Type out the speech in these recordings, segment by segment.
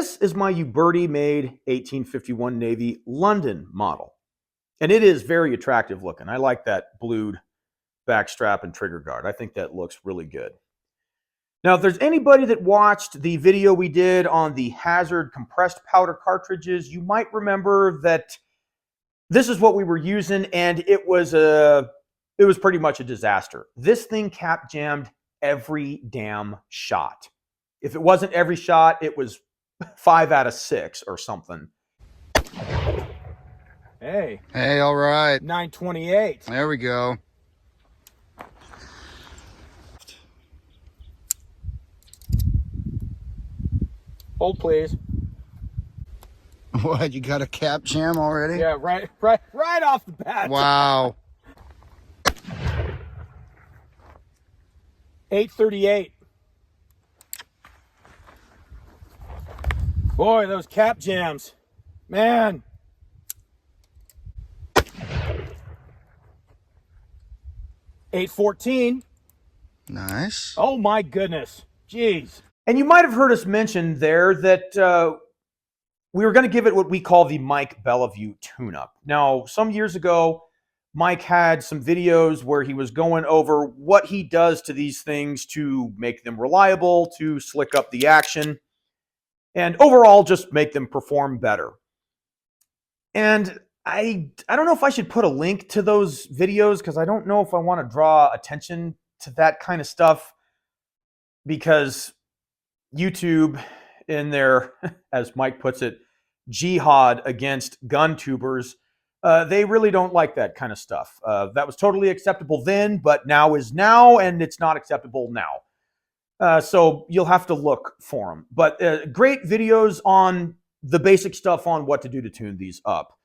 This is my Uberti made 1851 Navy London model. And it is very attractive looking. I like that blued backstrap and trigger guard. I think that looks really good. Now, if there's anybody that watched the video we did on the Hazard compressed powder cartridges, you might remember that this is what we were using, and it was pretty much a disaster. This thing cap jammed every damn shot. If it wasn't every shot, it was 5 out of 6 or something. Hey, all right. 928. There we go. Hold, please. What, you got a cap jam already? Yeah, right off the bat. Wow. 838. Boy, those cap jams. Man. 814. Nice. Oh my goodness. Jeez. And you might have heard us mention there that we were going to give it what we call the Mike Bellevue tune-up. Now, some years ago, Mike had some videos where he was going over what he does to these things to make them reliable, to slick up the action, and overall just make them perform better. And I don't know if I should put a link to those videos because I don't know if I want to draw attention to that kind of stuff, because YouTube, in their, as Mike puts it, jihad against gun tubers, they really don't like that kind of stuff. That was totally acceptable then, but now is now, and it's not acceptable now. So you'll have to look for them. But great videos on the basic stuff on what to do to tune these up.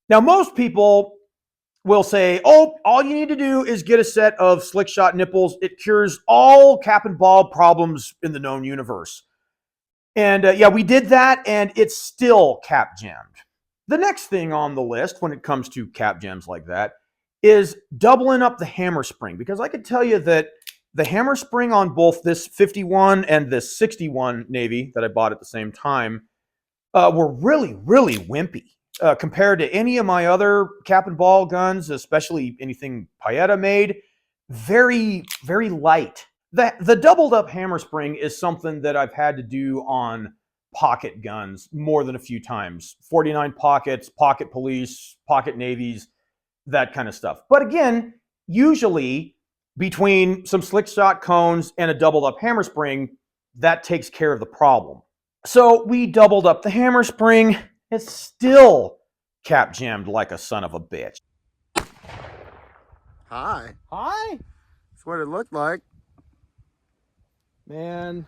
Now, most people will say, oh, all you need to do is get a set of slick shot nipples. It cures all cap and ball problems in the known universe. And yeah, we did that, and it's still cap jammed. The next thing on the list when it comes to cap jams like that is doubling up the hammer spring, because I can tell you that the hammer spring on both this 51 and this 61 Navy that I bought at the same time were really, really wimpy. Compared to any of my other cap and ball guns, especially anything Paeta made, very, very light. The doubled up hammer spring is something that I've had to do on pocket guns more than a few times. 49 pockets, pocket police, pocket navies, that kind of stuff. But again, usually between some slick shot cones and a doubled up hammer spring, that takes care of the problem. So we doubled up the hammer spring. It's still cap jammed like a son of a bitch. Hi. Hi? That's what it looked like. Man.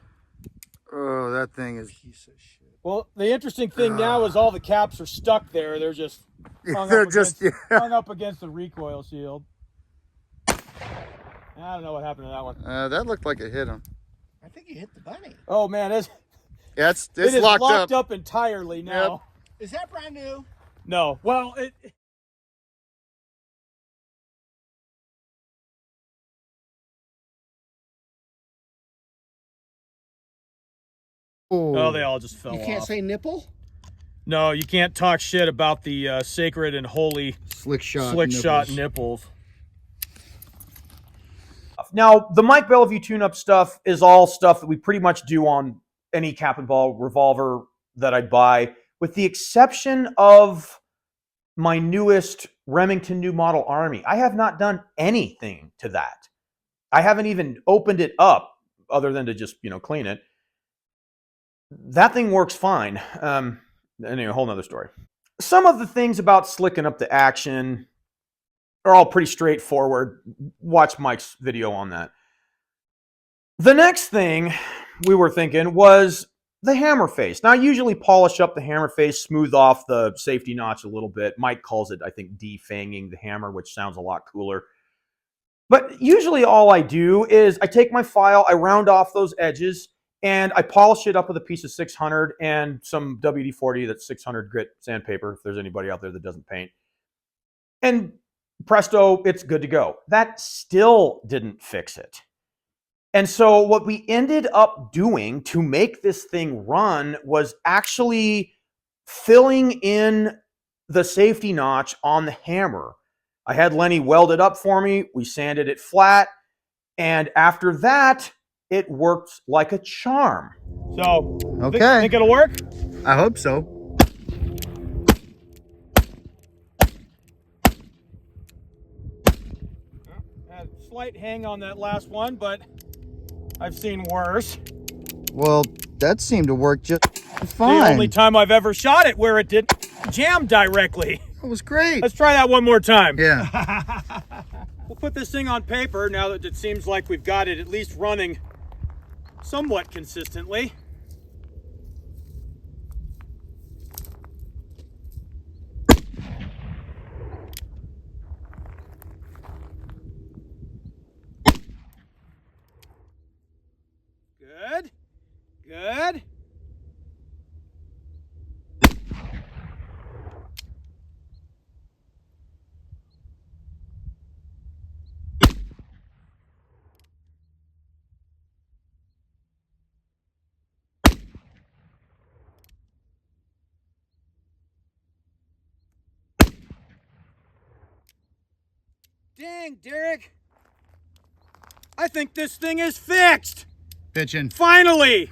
Oh, that thing is a piece of shit. Well, the interesting thing now is all the caps are stuck there. They're just hung, hung up against the recoil shield. I don't know what happened to that one. That looked like it hit him. I think you hit the bunny. Oh, man. It is locked up entirely now. Yep. Is that brand new? No. Well, Oh, they all just fell off. You can't say nipple? No, you can't talk shit about the sacred and holy slick shot nipples. Now, the Mike Bellevue tune-up stuff is all stuff that we pretty much do on any cap and ball revolver that I buy, with the exception of my newest Remington New Model Army. I have not done anything to that. I haven't even opened it up other than to just, clean it. That thing works fine. Anyway, a whole nother story. Some of the things about slicking up the action are all pretty straightforward. Watch Mike's video on that. The next thing we were thinking was the hammer face. Now, I usually polish up the hammer face, smooth off the safety notch a little bit. Mike calls it, I think, defanging the hammer, which sounds a lot cooler. But usually all I do is I take my file, I round off those edges, and I polish it up with a piece of 600 and some WD-40, that's 600 grit sandpaper, if there's anybody out there that doesn't paint. And presto, it's good to go. That still didn't fix it. And so what we ended up doing to make this thing run was actually filling in the safety notch on the hammer. I had Lenny weld it up for me. We sanded it flat. And after that, it worked like a charm. So, Okay. think it'll work? I hope so. Had a slight hang on that last one, but I've seen worse. Well, that seemed to work just fine. The only time I've ever shot it where it didn't jam directly. That was great. Let's try that one more time. Yeah. We'll put this thing on paper now that it seems like we've got it at least running somewhat consistently. Good. Good. Dang, Derek. I think this thing is fixed. Pitching. Finally.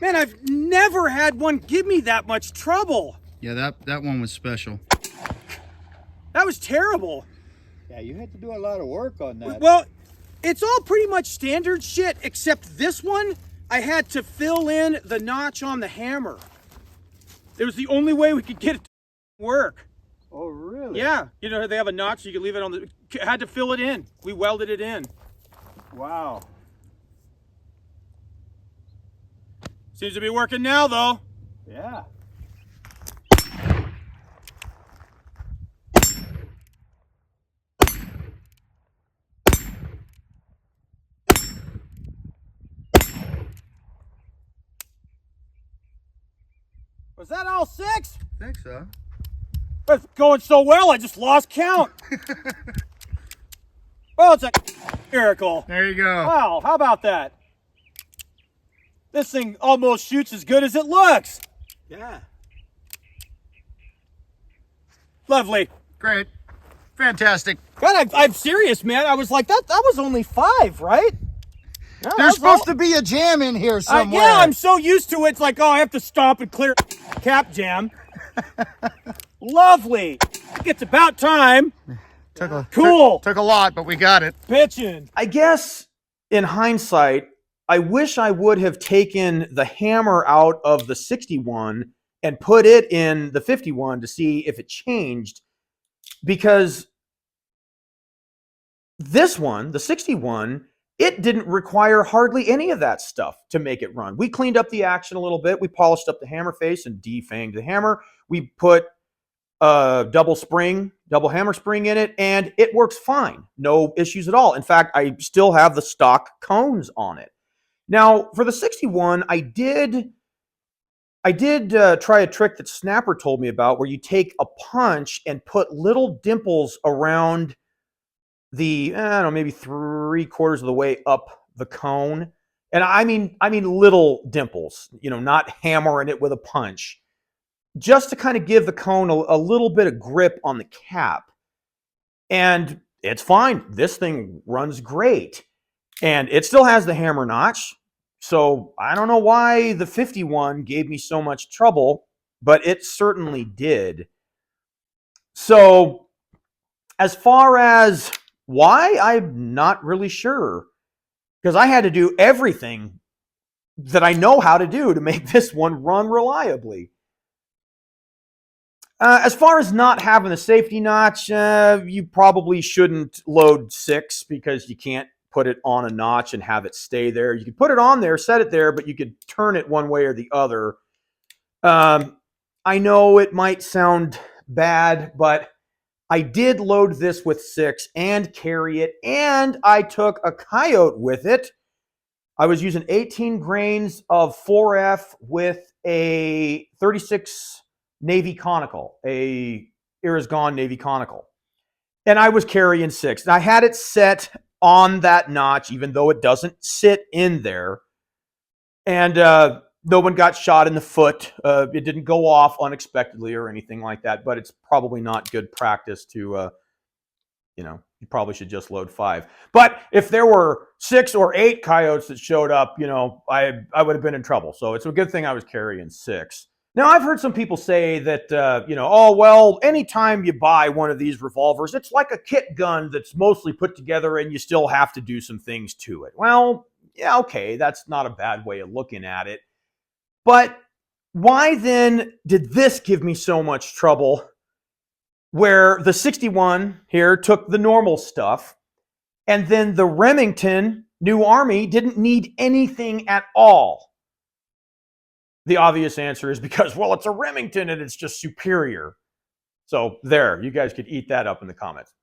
Man, I've never had one give me that much trouble. Yeah, that one was special. That was terrible. Yeah, you had to do a lot of work on that. Well, it's all pretty much standard shit, except this one, I had to fill in the notch on the hammer. It was the only way we could get it to work. Oh, really? Yeah, you know, they have a notch, so you can leave it on the, had to fill it in. We welded it in. Wow. Seems to be working now, though. Yeah. Was that all 6? I think so. It's going so well, I just lost count. Well, it's a miracle. There you go. Wow, how about that? This thing almost shoots as good as it looks. Yeah. Lovely. Great. Fantastic. God, I'm serious, man. I was like, that was only 5, right? No, There's supposed to be a jam in here somewhere. yeah, I'm so used to it. It's like, oh, I have to stop and clear cap jam. Lovely. It's about time. Cool. Took a lot, but we got it. Pitching. I guess in hindsight, I wish I would have taken the hammer out of the 61 and put it in the 51 to see if it changed, because this one, the 61, it didn't require hardly any of that stuff to make it run. We cleaned up the action a little bit. We polished up the hammer face and defanged the hammer. We put a double hammer spring in it, and it works fine. No issues at all. In fact, I still have the stock cones on it. Now, for the 61, I did try a trick that Snapper told me about, where you take a punch and put little dimples around the, I don't know, maybe 3/4 of the way up the cone. And I mean little dimples, not hammering it with a punch, just to kind of give the cone a little bit of grip on the cap. And it's fine. This thing runs great. And it still has the hammer notch. So I don't know why the 51 gave me so much trouble, but it certainly did. So as far as why, I'm not really sure, because I had to do everything that I know how to do to make this one run reliably. As far as not having the safety notch, you probably shouldn't load 6, because you can't put it on a notch and have it stay there. You could put it on there, set it there, but you could turn it one way or the other. I know it might sound bad, but I did load this with 6 and carry it, and I took a coyote with it. I was using 18 grains of 4F with a 36 Navy conical, a Iris Gone Navy conical. And I was carrying 6. And I had it set on that notch, even though it doesn't sit in there. And no one got shot in the foot. It didn't go off unexpectedly or anything like that, but it's probably not good practice to, you probably should just load 5. But if there were 6 or 8 coyotes that showed up, I would have been in trouble. So it's a good thing I was carrying 6. Now, I've heard some people say that, oh, well, anytime you buy one of these revolvers, it's like a kit gun that's mostly put together and you still have to do some things to it. Well, yeah, okay, that's not a bad way of looking at it. But why then did this give me so much trouble, where the 61 here took the normal stuff, and then the Remington New Army didn't need anything at all? The obvious answer is because, well, it's a Remington and it's just superior. So there, you guys could eat that up in the comments.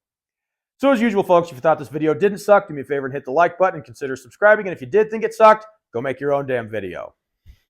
So as usual, folks, if you thought this video didn't suck, do me a favor and hit the like button and consider subscribing. And if you did think it sucked, go make your own damn video.